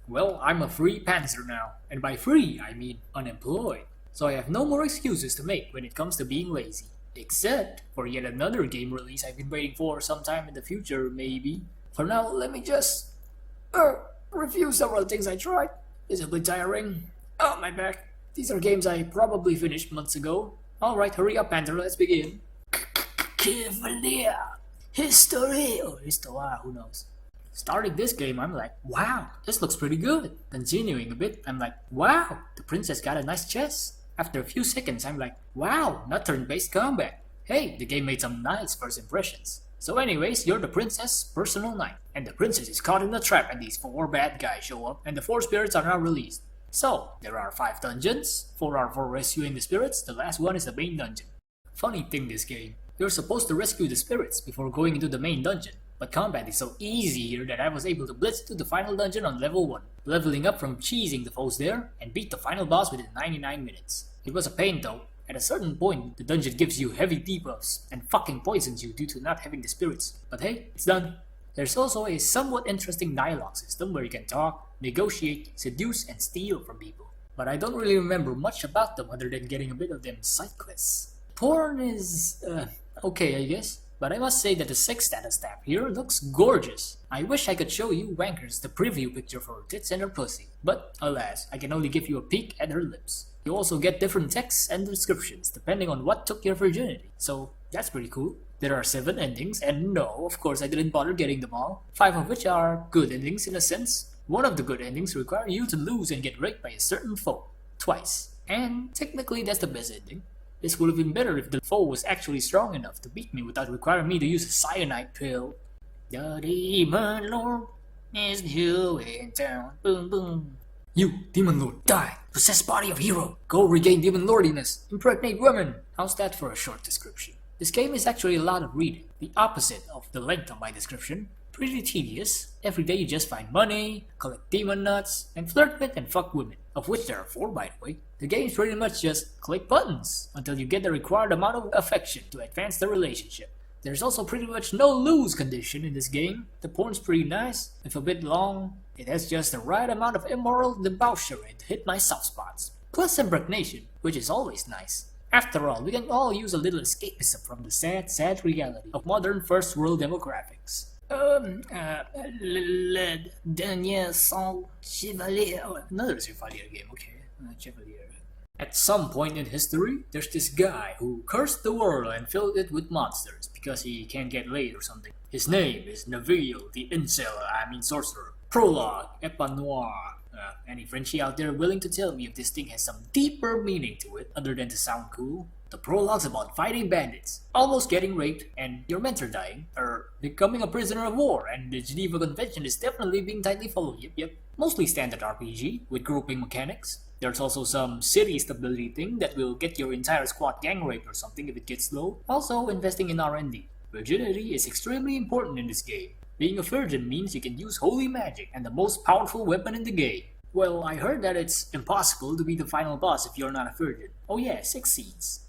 Well, I'm a free panther now, and by free I mean unemployed, so I have no more excuses to make when it comes to being lazy. Except for yet another game release I've been waiting for sometime in the future, maybe. For now, let me just review several things I tried. It's a bit tiring. Oh, my back. These are games I probably finished months ago. Alright, hurry up, Panther, let's begin. Cavalier. History or Histoire, who knows. Starting this game, I'm like, wow, this looks pretty good. Continuing a bit, I'm like, wow, the princess got a nice chest. After a few seconds, I'm like, wow, not turn-based combat. Hey, the game made some nice first impressions. So anyways, you're the princess' personal knight, and the princess is caught in a trap and these 4 bad guys show up and the 4 spirits are now released. So, there are 5 dungeons, 4 are for rescuing the spirits, the last one is the main dungeon. Funny thing this game, you're supposed to rescue the spirits before going into the main dungeon. But combat is so easy here that I was able to blitz to the final dungeon on level 1, leveling up from cheesing the foes there, and beat the final boss within 99 minutes. It was a pain though. At a certain point, the dungeon gives you heavy debuffs and fucking poisons you due to not having the spirits. But hey, it's done. There's also a somewhat interesting dialogue system where you can talk, negotiate, seduce, and steal from people. But I don't really remember much about them other than getting a bit of them side quests. Porn is, okay I guess. But I must say that the sex status tab here looks gorgeous. I wish I could show you wankers the preview picture for her tits and her pussy, but alas, I can only give you a peek at her lips. You also get different texts and descriptions depending on what took your virginity, so that's pretty cool. There are 7 endings, and no, of course I didn't bother getting them all, 5 of which are good endings in a sense. One of the good endings require you to lose and get raped by a certain foe, twice, and technically that's the best ending. This would have been better if the foe was actually strong enough to beat me without requiring me to use a cyanide pill. The Demon Lord is new in town. Boom boom. You, Demon Lord, die! Possess body of hero! Go regain demon lordiness! Impregnate women! How's that for a short description? This game is actually a lot of reading, the opposite of the length of my description. Pretty tedious. Every day you just find money, collect demon nuts, and flirt with and fuck women, of which there are 4 by the way. The game's pretty much just click buttons until you get the required amount of affection to advance the relationship. There's also pretty much no lose condition in this game. The porn's pretty nice, if a bit long. It has just the right amount of immoral debauchery to hit my soft spots. Plus impregnation, which is always nice. After all, we can all use a little escapism from the sad reality of modern first world demographics. Le dernier sans chevalier. Oh, another Chevalier game, okay. Chevalier. At some point in history, there's this guy who cursed the world and filled it with monsters because he can't get laid or something. His name is Neville, the sorcerer. Prologue, noir. Any Frenchie out there willing to tell me if this thing has some deeper meaning to it other than to sound cool? The prologue's about fighting bandits, almost getting raped, and your mentor dying, or becoming a prisoner of war, and the Geneva Convention is definitely being tightly followed, yep. Mostly standard RPG, with grouping mechanics. There's also some city stability thing that will get your entire squad gang raped or something if it gets low. Also investing in R&D. Virginity is extremely important in this game. Being a virgin means you can use holy magic and the most powerful weapon in the game. Well, I heard that it's impossible to be the final boss if you're not a virgin. Oh yeah, 6 scenes.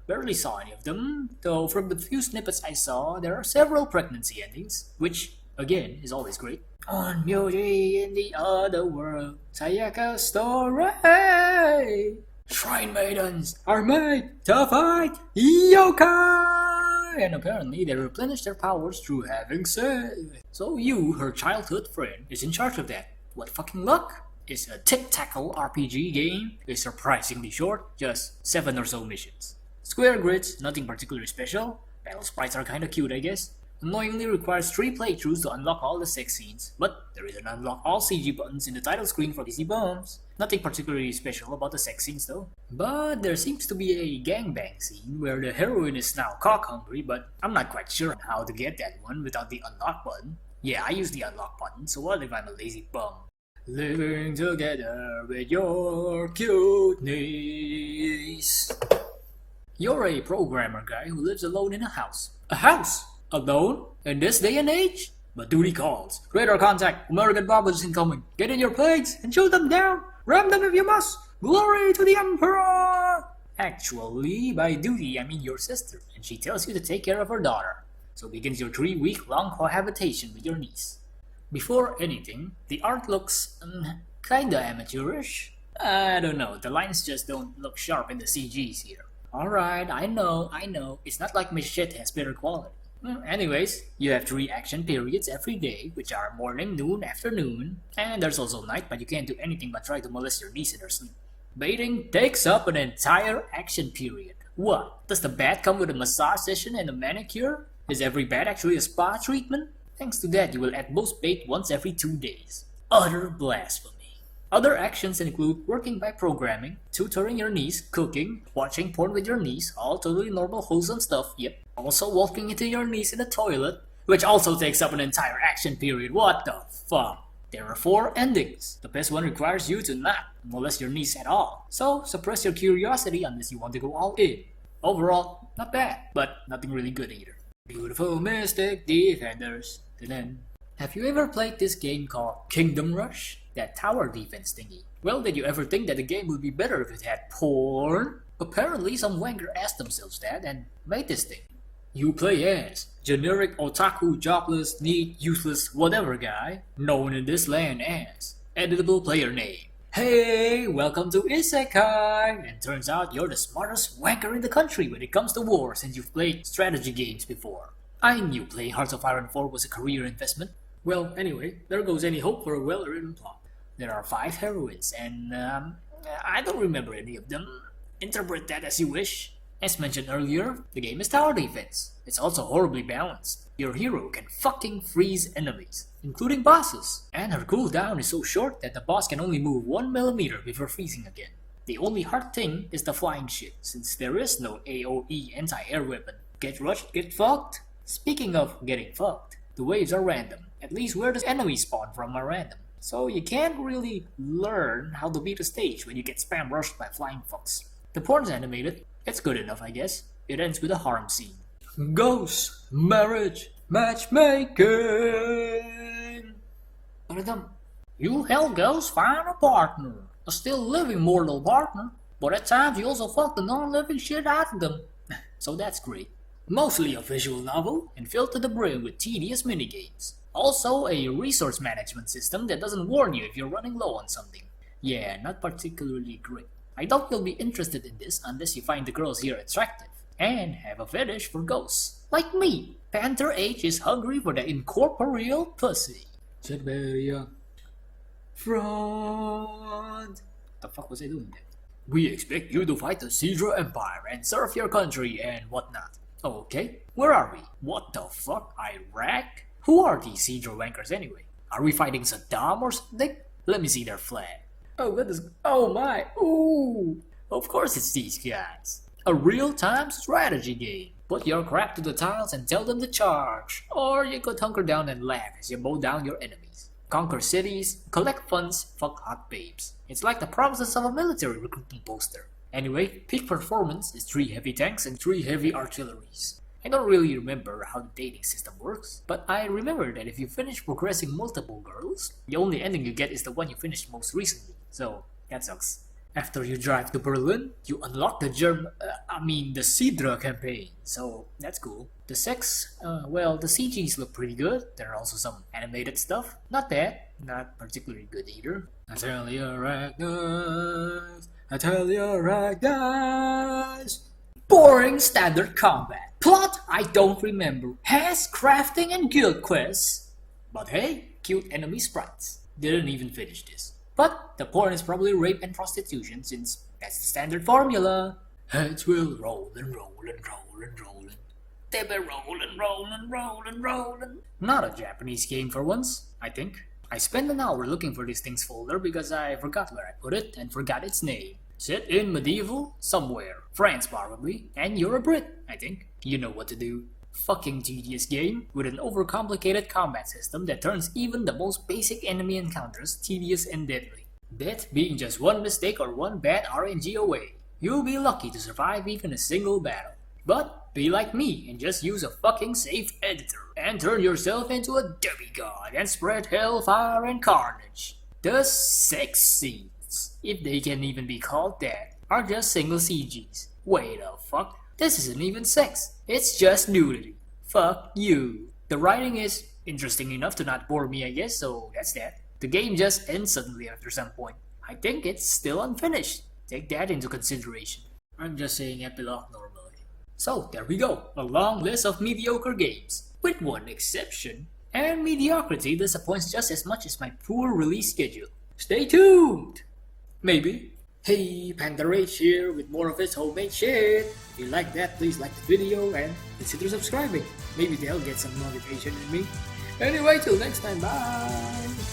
Barely saw any of them, though from the few snippets I saw, there are several pregnancy endings, which, again, is always great. On beauty in the other world, Sayaka story! Shrine maidens are made to fight yokai! And apparently they replenish their powers through having sex. So you, her childhood friend, is in charge of that. What fucking luck! It's a tic-tackle RPG game. It's surprisingly short, just 7 or so missions. Square grids, nothing particularly special. Battle sprites are kinda cute, I guess. Annoyingly requires 3 playthroughs to unlock all the sex scenes, but there is an unlock all CG buttons in the title screen for easy bumps. Nothing particularly special about the sex scenes though. But there seems to be a gangbang scene where the heroine is now cock hungry, but I'm not quite sure on how to get that one without the unlock button. Yeah, I use the unlock button, so what if I'm a lazy bum? Living together with your cuteness. You're a programmer guy who lives alone in a house. A house? Alone? In this day and age? But duty calls. Radar contact. American bombers incoming. Get in your planes and shoot them down. Ram them if you must. Glory to the Emperor! Actually, by duty I mean your sister, and she tells you to take care of her daughter. So begins your 3-week-long cohabitation with your niece. Before anything, the art looks kinda amateurish. I don't know, the lines just don't look sharp in the CGs here. Alright, I know, it's not like my shit has better quality. Anyways, you have 3 action periods every day, which are morning, noon, afternoon, and there's also night, but you can't do anything but try to molest your niece in her sleep. Bathing takes up an entire action period. What? Does the bath come with a massage session and a manicure? Is every bath actually a spa treatment? Thanks to that, you will at most bathe once every 2 days. Utter blasphemy. Other actions include working by programming, tutoring your niece, cooking, watching porn with your niece, all totally normal wholesome stuff, yep. Also walking into your niece in the toilet, which also takes up an entire action period, what the fuck? There are 4 endings. The best one requires you to not molest your niece at all, so suppress your curiosity unless you want to go all in. Overall, not bad, but nothing really good either. Beautiful Mystic Defenders. Have you ever played this game called Kingdom Rush? That tower defense thingy. Well, did you ever think that the game would be better if it had porn? Apparently some wanker asked themselves that and made this thing. You play as generic otaku, jobless, neat, useless, whatever guy, known in this land as editable player name. Hey, welcome to Isekai! And turns out you're the smartest wanker in the country when it comes to war since you've played strategy games before. I knew playing Hearts of Iron 4 was a career investment. Well, anyway, there goes any hope for a well-written plot. There are 5 heroines, and I don't remember any of them. Interpret that as you wish. As mentioned earlier, the game is tower defense. It's also horribly balanced. Your hero can fucking freeze enemies, including bosses. And her cooldown is so short that the boss can only move 1 millimeter before freezing again. The only hard thing is the flying shit, since there is no AoE anti-air weapon. Get rushed, get fucked? Speaking of getting fucked, the waves are random. At least where the enemies spawn from are random. So you can't really learn how to beat a stage when you get spam rushed by flying fucks. The porn's animated. It's good enough, I guess. It ends with a harem scene. Ghosts, marriage, matchmaking. You hell girls find a partner. A still living mortal partner. But at times you also fuck the non-living shit out of them. So that's great. Mostly a visual novel and filled to the brim with tedious minigames. Also a resource management system that doesn't warn you if you're running low on something. Yeah, not particularly great. I doubt you'll be interested in this unless you find the girls here attractive and have a fetish for ghosts. Like me, Panther H is hungry for the incorporeal pussy. Siberia. Front. What the fuck was I doing there? We expect you to fight the Sidra Empire and serve your country and whatnot. Okay, where are we? What the fuck? Iraq? Who are these Sidra wankers anyway? Are we fighting Saddam or something? Let me see their flag. Oh goodness, oh my, ooh! Of course it's these guys. A real-time strategy game. Put your crap to the tiles and tell them to charge. Or you could hunker down and laugh as you mow down your enemies. Conquer cities, collect funds, fuck hot babes. It's like the promises of a military recruitment poster. Anyway, peak performance is 3 heavy tanks and 3 heavy artilleries. I don't really remember how the dating system works, but I remember that if you finish progressing multiple girls, the only ending you get is the one you finished most recently, so that sucks. After you drive to Berlin, you unlock the the Sidra campaign, so that's cool. The sex, well, the CGs look pretty good. There are also some animated stuff. Not bad, not particularly good either. I tell you right, guys. Boring standard combat. Plot I don't remember. Has crafting and guild quests. But hey, cute enemy sprites. Didn't even finish this. But the porn is probably rape and prostitution since that's the standard formula. Heads will roll and roll and roll and roll. They be rolling. Not a Japanese game for once, I think. I spent an hour looking for this thing's folder because I forgot where I put it and forgot its name. Set in medieval somewhere. France probably. And you're a Brit, I think. You know what to do. Fucking tedious game with an overcomplicated combat system that turns even the most basic enemy encounters tedious and deadly. That being just one mistake or one bad RNG away. You'll be lucky to survive even a single battle. But Be like me and just use a fucking safe editor and turn yourself into a demigod and spread hellfire and carnage. The sex scenes, if they can even be called that, are just single CGs. Wait the fuck? This isn't even sex. It's just nudity. Fuck you. The writing is interesting enough to not bore me, I guess, so that's that. The game just ends suddenly after some point. I think it's still unfinished. Take that into consideration. I'm just saying epilogue normally. So there we go, a long list of mediocre games, with one exception. And mediocrity disappoints just as much as my poor release schedule. Stay tuned! Maybe. Hey, Panther H here with more of his homemade shit. If you like that, please like the video and consider subscribing. Maybe they'll get some motivation in me. Anyway, till next time, bye!